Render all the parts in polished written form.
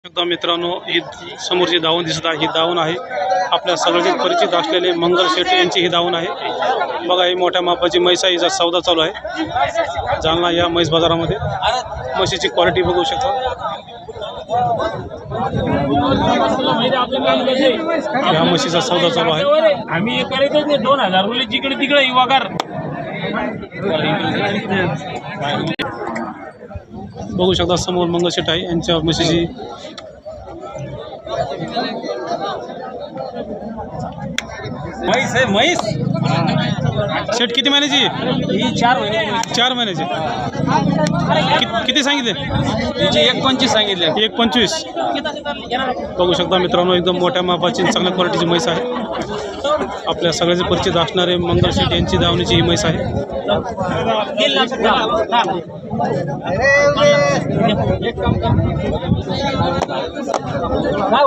एकदा मित्रांनो, ही समोरची दावण दिसत आहे, ही दावण आहे आपल्या सगळ्यांचे परिचित असलेले मंगल शेट यांची ही दावण आहे। बघा, ही मोठ्या मापाची म्हैस आहे, हिचा सौदा चालू आहे जालना या म्हैस बाजारामध्ये। म्हशीची क्वालिटी बघू शकता। या म्हशीचा सौदा चालू आहे। आम्ही करायचंच नाही 2000 रुपये जिकडे तिकडे युवाकार बघू शकता। समोर मंगल शेट आहे, यांच्या म्हशीची म्हैस आहे म्हैस। शेट किती महिन्याची? ही 4 महिने 4 महिन्याची। किती सांगितले? तिचे 1.25 सांगितले। 1.25 बघू शकता मित्रांनो, एकदम मोठ्या मापाची चांगल्या क्वालिटीची म्हैस आहे। आपल्या सगळ्याचे परिचित असणारे मंगल शेट यांची दावणीची ही म्हैस आहे।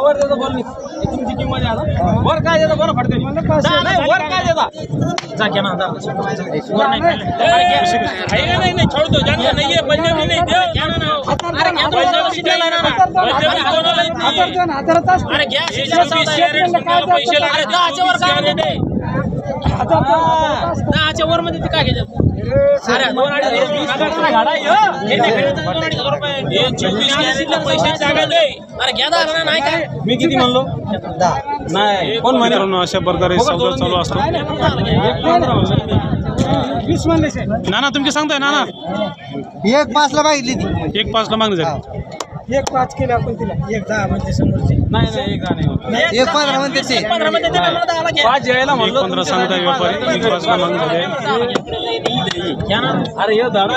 वर देतो बोल, तुमची किंमत आहे वर काय देतो? बरं फडते नाही, वर काय देता? जा घ्या ना, वर नाही खाल्लं नाही छोड़ दो, जाना नहीं है पंजाबी नहीं दे, जाना ना। अरे क्या पंजाबी देला ना, पंजाबी कोणाला येत नाही। अरे घ्या पैसे लागले 10च्या वर काय दे, 10च्या वर मध्ये काय घ्यायचं? अरे 2.5 गाडा हे 2.5 रुपये हे 24 कॅरेटला पैसे जागा दे। अरे घ्या दादा, नाही काय मी किती म्हणलो? 10 नाही कोण म्हणे? मित्रांनो, अशा प्रकारे सौदा चालू असतो। 20 म्हणले नाना, तुम्ही सांगताय नाना? 1.5 ला मागितली ती, 1.5 ला मागणी झाली। 1.5 केलं आपण तिला, 1.10 म्हणजे समोरची नाही नाही 1.15 म्हणते ते। 15 मध्ये ते मला 10 ला घ्या। 5 यायला म्हणलो 1.15 सांगताय व्यापारी, 1.5 ला मागणी झाली आहे। घ्या ना। अरे हे दाडा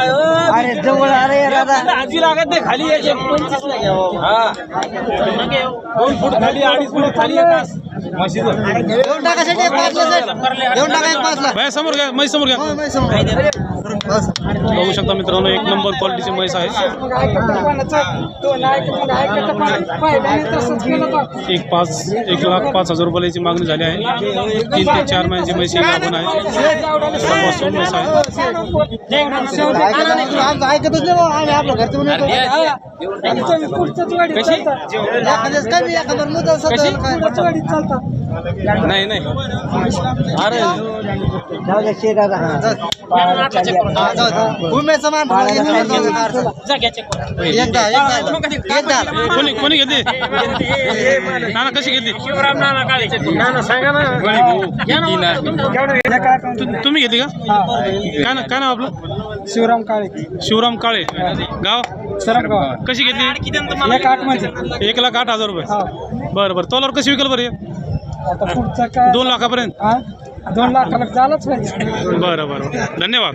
अरे जवळ अरे दादा, आजी लागत नाही खाली, 1.25 ला घ्या। हा 2 फूट खाली, 2.5 फूट खाली येतात म्हशीचं। देऊन टाका शेट 1.5 ला शेट, देऊन टाका 1.5 ला। बाया समोर घ्या, म्हैस समोर घ्या। बघू शकता मित्रांनो, एक नंबर क्वालिटीची म्हैस आहे। 1,05,000 रुपयाची मागणी झाली आहे। 3 ते 4 महिन्याची म्हैस आपण आहे। तपासून म्हैस आहे। ऐकतच नाही बाबा, आम्ही आपलं घरचं म्हणून नाही नाही अरे कोणी घेतली? नाना कशी घेतली? सांगा ना, तुम्ही घेतली का? काय नाव आपलं? शिवराम काळे, शिवराम काळे, गाव सरपगाव। कशी घेतली? 1.8 मध्ये 1,08,000 रुपये। बरं बरं, तोलावर कशी विकल बरं? आता पुढचा काय 2 लाखापर्यंत। 2 लाखाला झालंच पाहिजे। बरं बरं, धन्यवाद।